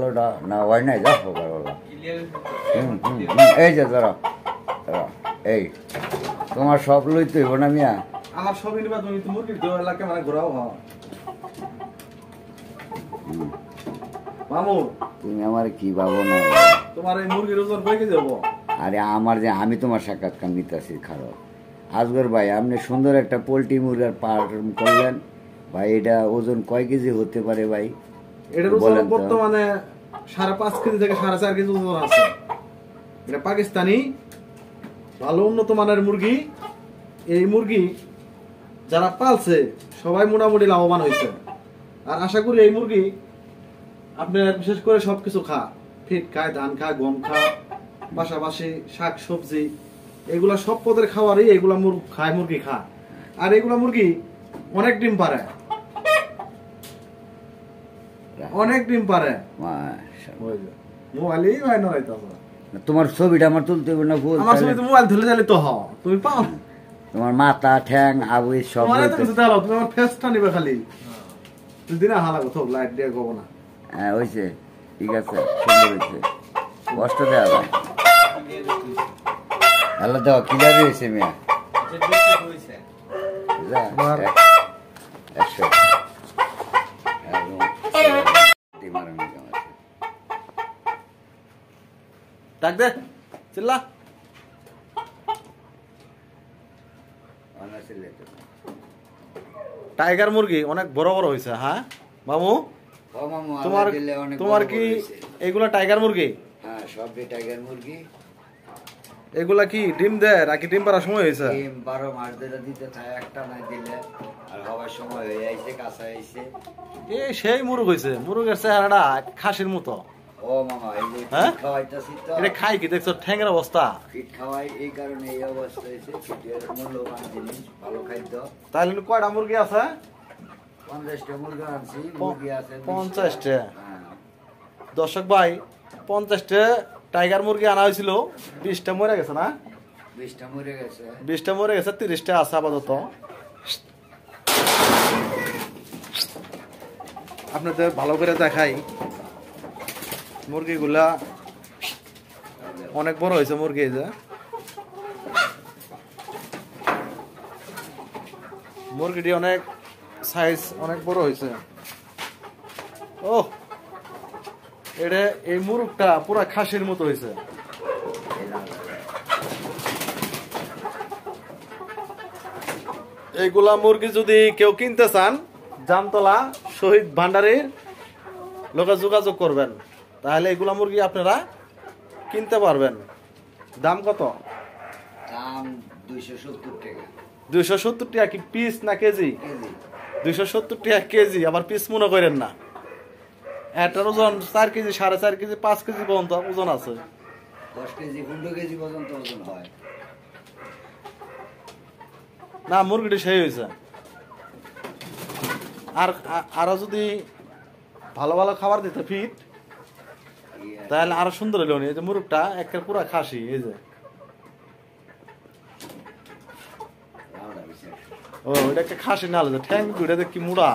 ভালোটা না হয় নাই যাও সকালবেলা এই যে ধরো এই তোমার সব লইতে হইব না মিয়া আমার সব নিবা তুমি তো মুরগির দেওয়ার এলাকা মানে ঘোরাও হও মামু তুমি আমার কি ভাবো না তোমার এই মুরগির ওজন কয় কেজি হবো আরে আমার যে আমি তোমার সাক্ষাৎকার নিতেছি খারাপ আজগর ভাই আপনি সুন্দর একটা পোল্ট্রি মুরগার পালন করলেন ভাই এটা ওজন কয় কেজি হতে পারে ভাই এটার ওজন বর্তমানে 5.5 কেজি থেকে 4.5 কেজি ওজন আছে এটা পাকিস্তানি ভালো উন্নত মানের মুরগি এই মুরগি যারা পালছে সবাই মোটামুটি লাভবান হয়েছে আর আশা করি এই মুরগি আপনার বিশেষ করে সবকিছু ফিট খায় ধান খায় গম খায় পাশাপাশি শাক সবজি এগুলা সব পদের খাওয়ারই এগুলা মুরগি খায় আর এগুলা মুরগি অনেক ডিম পারে মোবাইলই হয় না তোমার ছবিটা আমার তুলতে হবে না ভুল আমার ছবি তো মোবাইল ধরে জানি তো তুমি পাও তোমার মাথা ঠ্যাং আবুই সব তুমি আমার ফেসটা নিবে খালি তুই দিনা হালা তো লাইট দিয়ে গব না হ্যাঁ হয়েছে ঠিক আছে সুন্দর হয়েছে কষ্ট দেওয়া যায় হ্যালো দাও কি যাবে হয়েছে মিয়া একশো ডাক দে চিল্লা টাইগার মুরগি অনেক বড় বড় হয়েছে হ্যাঁ মামু তোমার কি এগুলা টাইগার মুরগি হ্যাঁ সবই টাইগার মুরগি এগুলা কি ডিম দেয় নাকি ডিম পাড়ার সময় হয়েছে ডিম 12 মাস ধরে দিতে থাকে একটা না দিলে আর হওয়ার সময় হয়ে আইছে কাঁচা আইছে এই সেই মুরগ হইছে মুরগের চেহারাটা খাসির মতো ও মামা এই যে ফিট খাওয়াইতাছি তো এটা খাই কি দেখছো ঠ্যাংের অবস্থা ফিট খাওয়াই এই কারণে এই অবস্থা হয়েছে ফিটের মূল্যবান জিনিস ভালো খাদ্য তাহলে কয়টা মুরগি আছে 50টা মুরগি আনছি মুরগি আছে 50টা দর্শক ভাই 50টা টাইগার মুরগি আনা হয়েছিল 20টা মরে গেছে না 20টা মরে গেছে 20টা মরে গেছে 30টা আছে আপাতত আপনাদের ভালো করে দেখাই মুরগিগুলা অনেক বড় হয়েছে মুরগি যে মুরগিটি অনেক সাইজ অনেক বড় হয়েছে ও এটা এই মুরগটা পুরা খাসির মতো হয়েছে এইগুলা মুরগি যদি কেউ কিনতে চান জামতলা শহীদ ভান্ডারের লোকে যোগাযোগ করবেন তাহলে এগুলা মুরগি আপনারা কিনতে পারবেন দাম কত দাম 270 টাকা 270 টাকা কি পিস না কেজি 270 টাকা কেজি আবার পিস মনে করেন না এটার ওজন 4 কেজি 4.5 কেজি 5 কেজি পর্যন্ত ওজন আছে 10 কেজি 15 কেজি পর্যন্ত ওজন হয় না মুরগিটি সেই হয়েছে আর আরো যদি ভালো ভালো খাবার দিতে ফিট তাহলে আরো সুন্দর হইল এই যে মুরগটা একটা পুরা খাসি এই যে ও এটা একটা খাসি না হলে ঠ্যাং দুইটা কি মুড়া